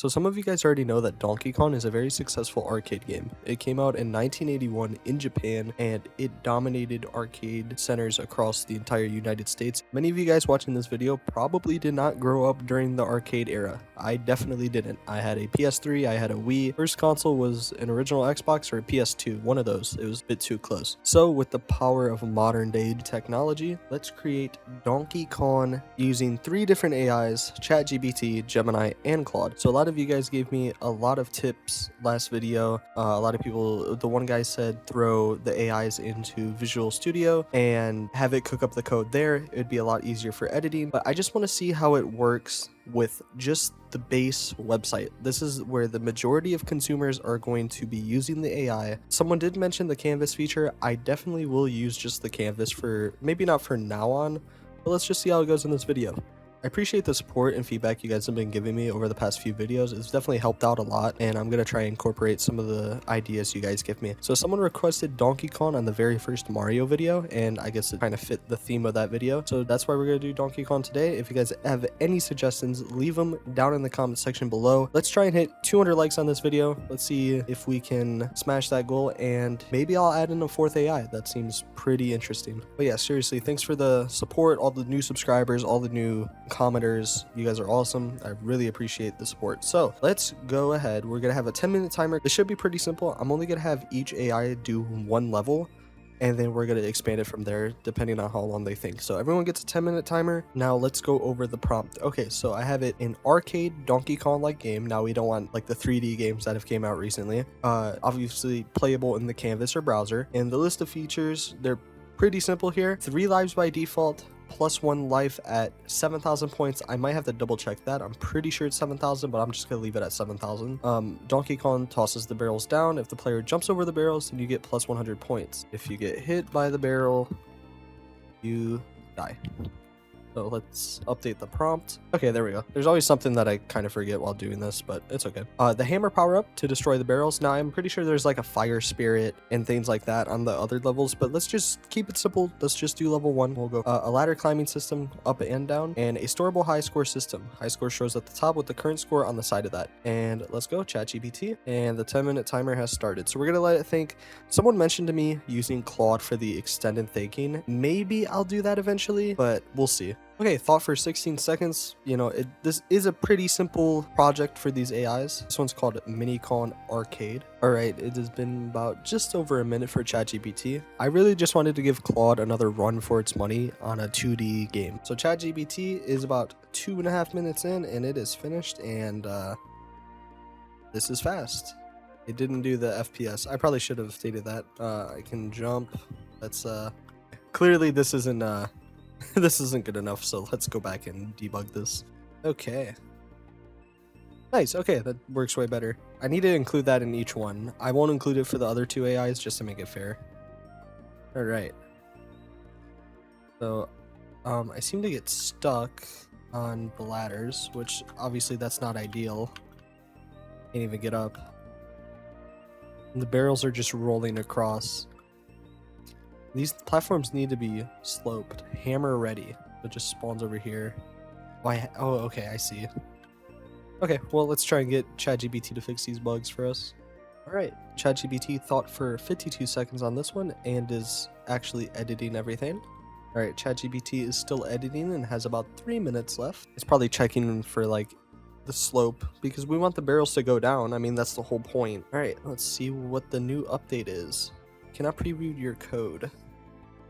So some of you guys already know that Donkey Kong is a very successful arcade game. It came out in 1981 in Japan and it dominated arcade centers across the entire United States. Many of you guys watching this video probably did not grow up during the arcade era. I definitely didn't. I had a PS3, I had a Wii. First console was an original Xbox or a PS2, one of those. It was a bit too close. So with the power of modern day technology, let's create Donkey Kong using 3 different AIs, ChatGPT, Gemini, and Claude. So a lot of you guys gave me a lot of tips last video. A lot of people, the one guy said throw the AIs into Visual Studio and have it cook up the code there. It'd be a lot easier for editing, but I just want to see how it works with just the base website. This is where the majority of consumers are going to be using the AI. Someone did mention the canvas feature. I definitely will use just the canvas for, maybe not for now on, but let's just see how it goes in this video. I appreciate the support and feedback you guys have been giving me over the past few videos. It's definitely helped out a lot, and I'm going to try and incorporate some of the ideas you guys give me. So someone requested Donkey Kong on the very first Mario video, and I guess it kind of fit the theme of that video. So that's why we're going to do Donkey Kong today. If you guys have any suggestions, leave them down in the comment section below. Let's try and hit 200 likes on this video. Let's see if we can smash that goal, and maybe I'll add in a 4th AI. That seems pretty interesting. But yeah, seriously, thanks for the support, all the new subscribers, all the new commenters. You guys are awesome. I really appreciate the support. So let's go ahead. We're gonna have a 10-minute timer. This should be pretty simple. I'm only gonna have each AI do 1 level, and then we're gonna expand it from there depending on how long they think. So everyone gets a 10-minute timer. Now let's go over the prompt. Okay, so I have it in arcade Donkey Kong like game. Now we don't want like the 3D games that have came out recently. Obviously playable in the canvas or browser. And the list of features, they're pretty simple here. 3 lives by default, plus 1 life at 7,000 points. I might have to double check that. I'm pretty sure it's 7,000, but I'm just gonna leave it at 7,000. Donkey Kong tosses the barrels down. If the player jumps over the barrels, then you get plus 100 points. If you get hit by the barrel, you die. So let's update the prompt. Okay, there we go. There's always something that I kind of forget while doing this, but it's okay. The hammer power up to destroy the barrels. Now I'm pretty sure there's like a fire spirit and things like that on the other levels, but let's just keep it simple. Let's just do level 1. We'll go a ladder climbing system up and down, and a storable high score system. High score shows at the top with the current score on the side of that. And let's go ChatGPT, and the 10-minute timer has started. So we're gonna let it think. Someone mentioned to me using Claude for the extended thinking. Maybe I'll do that eventually, but we'll see. Okay, thought for 16 seconds. You know, this is a pretty simple project for these AIs. This one's called Mini Kong Arcade. All right, it has been about just over a minute for ChatGPT. I really just wanted to give Claude another run for its money on a 2D game. So ChatGPT is about 2.5 minutes in, and it is finished, and this is fast. It didn't do the FPS. I probably should have stated that. I can jump. That's clearly this isn't this isn't good enough, so let's go back and debug this. Okay. Nice, okay, that works way better. I need to include that in each one. I won't include it for the other 2 AIs just to make it fair. Alright. So, I seem to get stuck on the ladders, which obviously that's not ideal. Can't even get up. And the barrels are just rolling across. These platforms need to be sloped. Hammer ready. It just spawns over here. Why? Oh, okay, I see. Okay, well, let's try and get ChatGPT to fix these bugs for us. Alright, ChatGPT thought for 52 seconds on this one and is actually editing everything. Alright, ChatGPT is still editing and has about 3 minutes left. It's probably checking for like the slope because we want the barrels to go down. I mean, that's the whole point. Alright, let's see what the new update is. Cannot preview your code.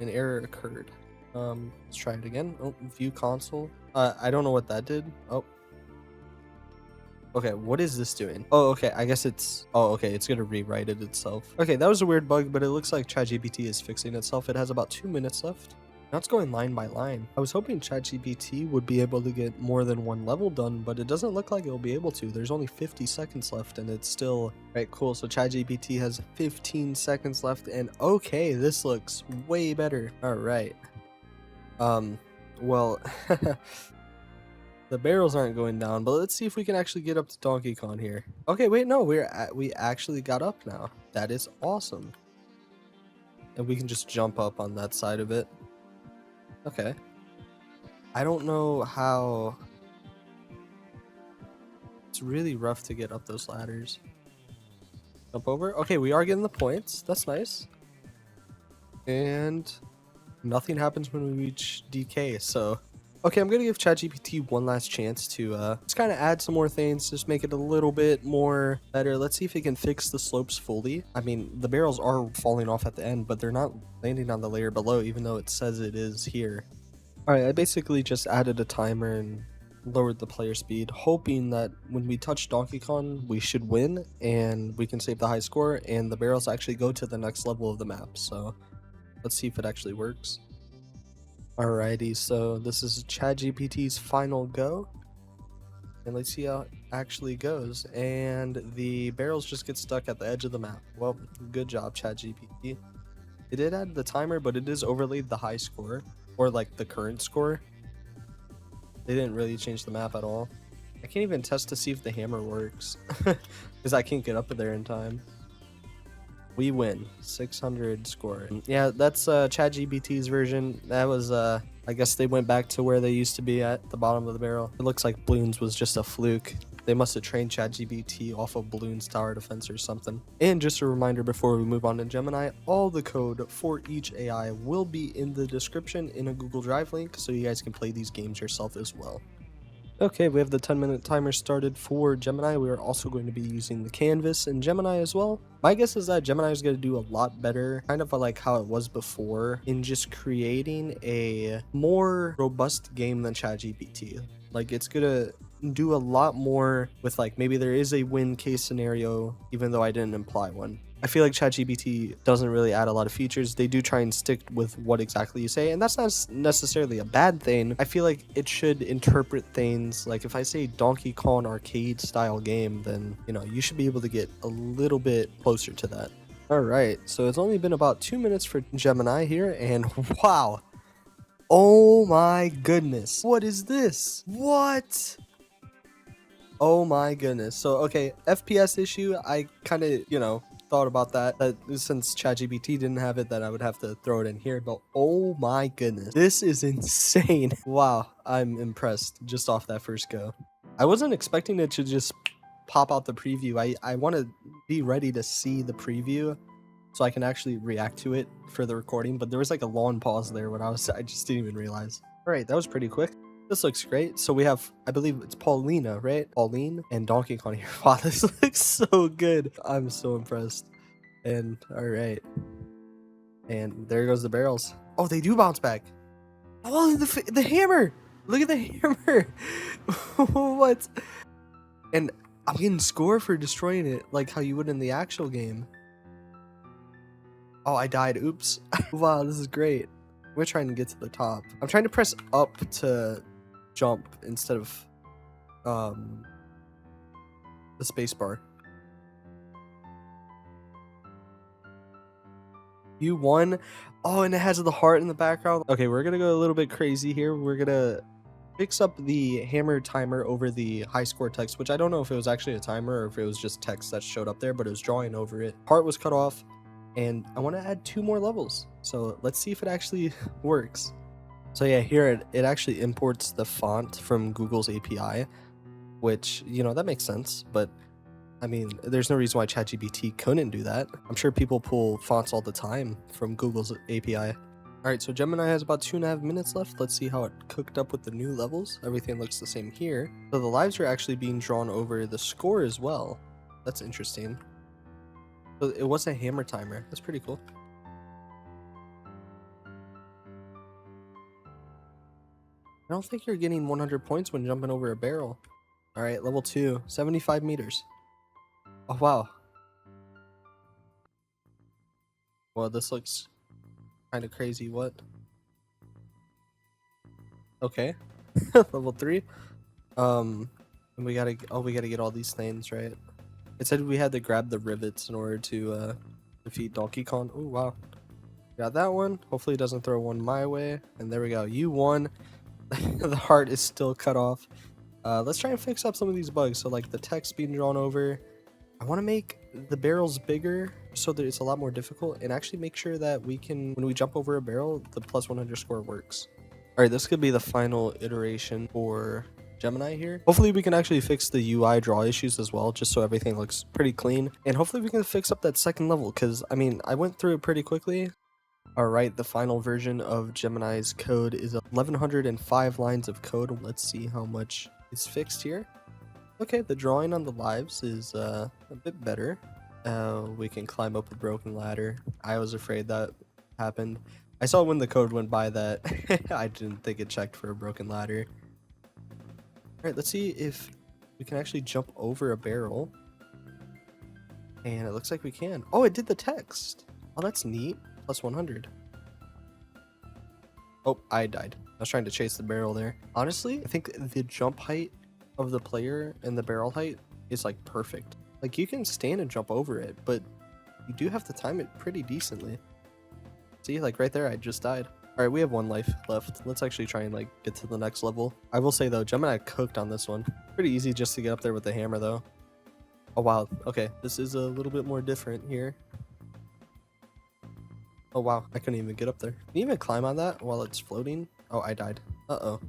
An error occurred. Let's try it again. Oh, view console. I don't know what that did. Oh. Okay, what is this doing? Oh, okay, I guess it's... Oh, okay, it's gonna rewrite it itself. Okay, that was a weird bug, but it looks like ChatGPT is fixing itself. It has about 2 minutes left. Now it's going line by line. I was hoping ChatGPT would be able to get more than 1 level done, but it doesn't look like it'll be able to. There's only 50 seconds left, and it's still... Right, cool. So ChatGPT has 15 seconds left, and okay, this looks way better. All right. Well, the barrels aren't going down, but let's see if we can actually get up to Donkey Kong here. Okay, wait, no, we actually got up now. That is awesome. And we can just jump up on that side of it. Okay. I don't know how It's really rough to get up those ladders. Jump over. Okay, we are getting the points. That's nice. And nothing happens when we reach DK, so... Okay, I'm gonna give ChatGPT one last chance to just kind of add some more things, just make it a little bit more better. Let's see if it can fix the slopes fully. I mean, the barrels are falling off at the end, but they're not landing on the layer below, even though it says it is here. Alright, I basically just added a timer and lowered the player speed, hoping that when we touch Donkey Kong, we should win, and we can save the high score, and the barrels actually go to the next level of the map. So let's see if it actually works. Alrighty, so this is ChatGPT's final go, and let's see how it actually goes. And the barrels just get stuck at the edge of the map. Well, good job, ChatGPT. It did add the timer, but it is overlaid the high score, or like the current score. They didn't really change the map at all. I can't even test to see if the hammer works, because I can't get up there in time. We win 600 score. Yeah, that's ChatGPT's version. That was I guess they went back to where they used to be at the bottom of the barrel. It looks like balloons was just a fluke. They must have trained ChatGPT off of balloons tower defense or something. And just a reminder before we move on to Gemini, all the code for each AI will be in the description in a Google Drive link, so you guys can play these games yourself as well. Okay, we have the 10-minute timer started for Gemini. We are also going to be using the canvas in Gemini as well. My guess is that Gemini is going to do a lot better, kind of like how it was before, in just creating a more robust game than ChatGPT. Like, it's going to do a lot more with, like, maybe there is a win case scenario, even though I didn't imply one. I feel like ChatGPT doesn't really add a lot of features. They do try and stick with what exactly you say, and that's not necessarily a bad thing. I feel like it should interpret things, like if I say Donkey Kong arcade style game, then, you know, you should be able to get a little bit closer to that. All right, so it's only been about 2 minutes for Gemini here, and wow. Oh my goodness. What is this? What? Oh my goodness. So, okay, FPS issue, I kind of, you know, thought about that since ChatGPT didn't have it, that I would have to throw it in here, but oh my goodness, this is insane. Wow, I'm impressed just off that first go. I wasn't expecting it to just pop out the preview. I want to be ready to see the preview so I can actually react to it for the recording, but there was like a long pause there when I just didn't even realize. All right, that was pretty quick. This looks great. So we have, I believe it's Paulina, right? Pauline and Donkey Kong here. Wow, this looks so good. I'm so impressed. And all right. And there goes the barrels. Oh, they do bounce back. Oh, the hammer. Look at the hammer. What? And I'm getting score for destroying it like how you would in the actual game. Oh, I died. Oops. Wow, this is great. We're trying to get to the top. I'm trying to press up to jump instead of the space bar. You won. Oh, and it has the heart in the background. Okay, we're gonna go a little bit crazy here. We're gonna fix up the hammer timer over the high score text, which I don't know if it was actually a timer or if it was just text that showed up there, but it was drawing over it. Heart was cut off, and I want to add 2 more levels. So let's see if it actually works. So yeah, here it actually imports the font from Google's API, which, you know, that makes sense, but I mean, there's no reason why ChatGPT couldn't do that. I'm sure people pull fonts all the time from Google's API. All right, so Gemini has about 2.5 minutes left. Let's see how it cooked up with the new levels. Everything looks the same here. So the lives are actually being drawn over the score as well. That's interesting. So it was a hammer timer. That's pretty cool. I don't think you're getting 100 points when jumping over a barrel. All right, level 2, 75 meters. Oh, wow. Well, this looks kind of crazy. What? Okay. Level 3. We gotta get all these things, right? It said we had to grab the rivets in order to defeat Donkey Kong. Oh, wow. Got that one. Hopefully it doesn't throw one my way. And there we go. You won. The heart is still cut off. Let's try and fix up some of these bugs. So like the text being drawn over. I want to make the barrels bigger so that it's a lot more difficult, and actually make sure that we can, when we jump over a barrel, the plus 100 score works. All right, this could be the final iteration for Gemini here. Hopefully we can actually fix the UI draw issues as well, just so everything looks pretty clean. And hopefully we can fix up that second level, because I mean, I went through it pretty quickly. Alright, the final version of Gemini's code is 1105 lines of code. Let's see how much is fixed here. Okay, the drawing on the lives is a bit better. We can climb up a broken ladder. I was afraid that happened. I saw when the code went by that I didn't think it checked for a broken ladder. Alright, let's see if we can actually jump over a barrel. And it looks like we can. Oh, it did the text. Oh, that's neat. Plus 100. Oh, I died. I was trying to chase the barrel there. Honestly, I think the jump height of the player and the barrel height is like perfect. Like you can stand and jump over it, but you do have to time it pretty decently. See, like right there, I just died. All right, we have 1 life left. Let's actually try and like get to the next level. I will say though, Gemini cooked on this one. Pretty easy just to get up there with the hammer though. Oh wow, okay, this is a little bit more different here. Oh wow, I couldn't even get up there. Can you even climb on that while it's floating? Oh, I died. Uh-oh.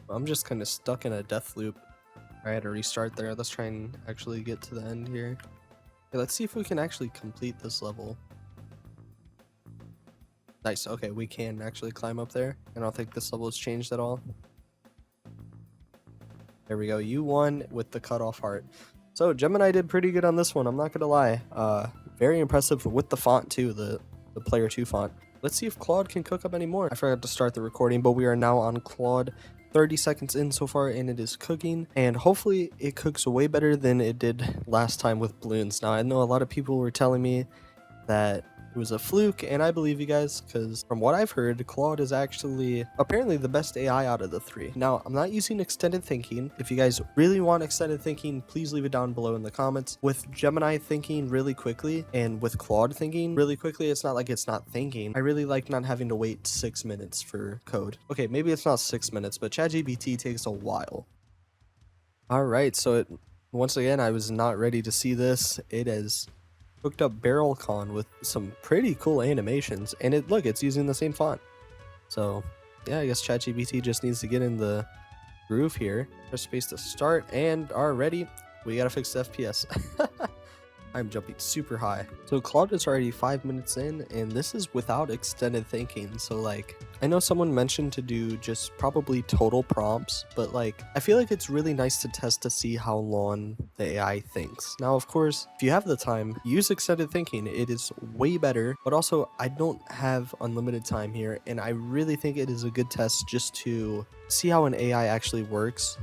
I'm just kind of stuck in a death loop. I had to restart there. Let's try and actually get to the end here. Okay, let's see if we can actually complete this level. Nice, okay, we can actually climb up there. I don't think this level has changed at all. There we go, you won with the cutoff heart. So Gemini did pretty good on this one, I'm not gonna lie. Very impressive with the font too, the player 2 font. Let's see if Claude can cook up any more. I forgot to start the recording, but we are now on Claude 30 seconds in so far, and it is cooking, and hopefully it cooks way better than it did last time with balloons. Now I know a lot of people were telling me that it was a fluke, and I believe you guys, because from what I've heard, Claude is actually apparently the best AI out of the 3. Now, I'm not using extended thinking. If you guys really want extended thinking, please leave it down below in the comments. With Gemini thinking really quickly, and with Claude thinking really quickly, it's not like it's not thinking. I really like not having to wait 6 minutes for code. Okay, maybe it's not 6 minutes, but ChatGPT takes a while. Alright, so once again, I was not ready to see this. It is hooked up BarrelCon with some pretty cool animations, and it's using the same font. So yeah, I guess ChatGPT just needs to get in the groove here. Press space to start, and already we gotta fix the FPS. I'm jumping super high. So Claude is already 5 minutes in, and this is without extended thinking. So like, I know someone mentioned to do just probably total prompts, but like, I feel like it's really nice to test to see how long the AI thinks. Now, of course, if you have the time, use extended thinking. It is way better, but also I don't have unlimited time here, and I really think it is a good test just to see how an AI actually works,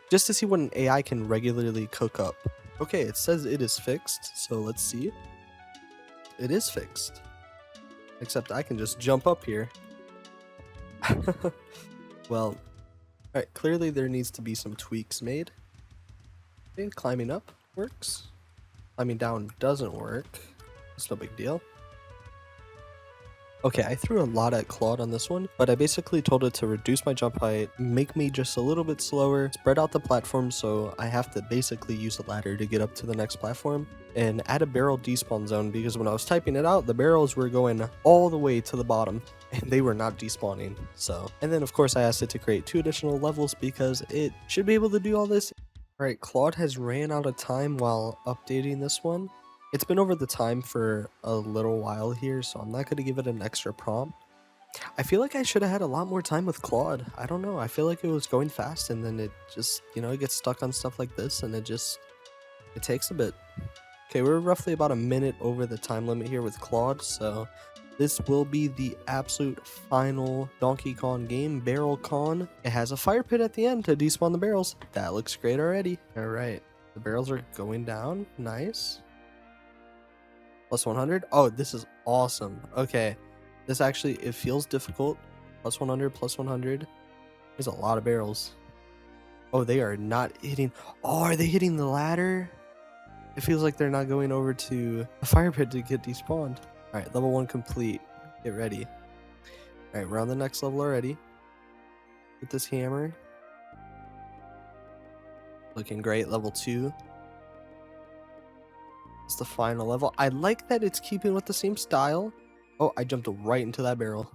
just to see what an AI can regularly cook up. Okay, it says it is fixed, so let's see. It is fixed. Except I can just jump up here. Well, alright, clearly there needs to be some tweaks made. Okay, climbing up works. Climbing down doesn't work. It's no big deal. Okay, I threw a lot at Claude on this one, but I basically told it to reduce my jump height, make me just a little bit slower, spread out the platform so I have to basically use a ladder to get up to the next platform, and add a barrel despawn zone, because when I was typing it out, the barrels were going all the way to the bottom, and they were not despawning. So, and then of course I asked it to create 2 additional levels because it should be able to do all this. Alright, Claude has ran out of time while updating this one. It's been over the time for a little while here, so I'm not going to give it an extra prompt. I feel like I should have had a lot more time with Claude. I don't know. I feel like it was going fast, and then it just, it gets stuck on stuff like this, and it takes a bit. Okay, we're roughly about a minute over the time limit here with Claude, so this will be the absolute final Donkey Kong game, BarrelCon. It has a fire pit at the end to despawn the barrels. That looks great already. All right, the barrels are going down. Nice. Plus 100. Oh, this is awesome. Okay, this actually, it feels difficult. Plus 100, plus 100. There's a lot of barrels. Oh, they are not hitting. Oh, are they hitting the ladder? It feels like they're not going over to the fire pit to get despawned. All right, level 1 complete. Get ready. All right, we're on the next level already. With this hammer. Looking great. Level 2. It's the final level. I like that it's keeping with the same style. Oh, I jumped right into that barrel.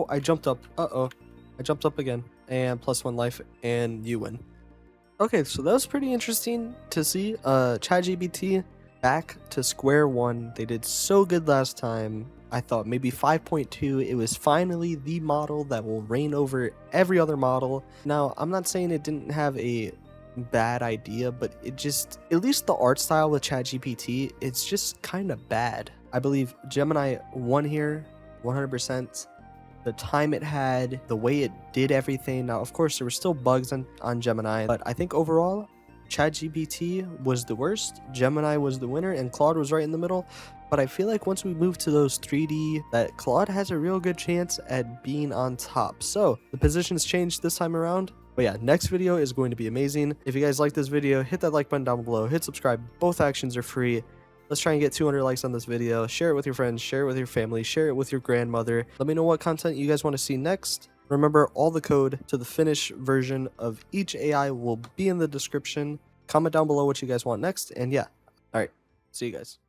I jumped up. I jumped up again. And +1 life, and you win. Okay, so that was pretty interesting to see. ChatGPT back to square one. They did so good last time. I thought maybe 5.2, it was finally the model that will reign over every other model. Now, I'm not saying it didn't have a bad idea, but it just, at least the art style with ChatGPT, it's just kind of bad. I believe Gemini won here 100%. The time it had, the way it did everything. Now, of course, there were still bugs on Gemini, but I think overall, ChatGPT was the worst, Gemini was the winner, and Claude was right in the middle. But I feel like once we move to those 3D, that Claude has a real good chance at being on top. So the positions changed this time around. But yeah, next video is going to be amazing. If you guys like this video, hit that like button down below, hit subscribe. Both actions are free. Let's try and get 200 likes on this video. Share it with your friends, share it with your family, share it with your grandmother. Let me know what content you guys want to see next. Remember, all the code to the finished version of each AI will be in the description. Comment down below what you guys want next. And yeah, all right, see you guys.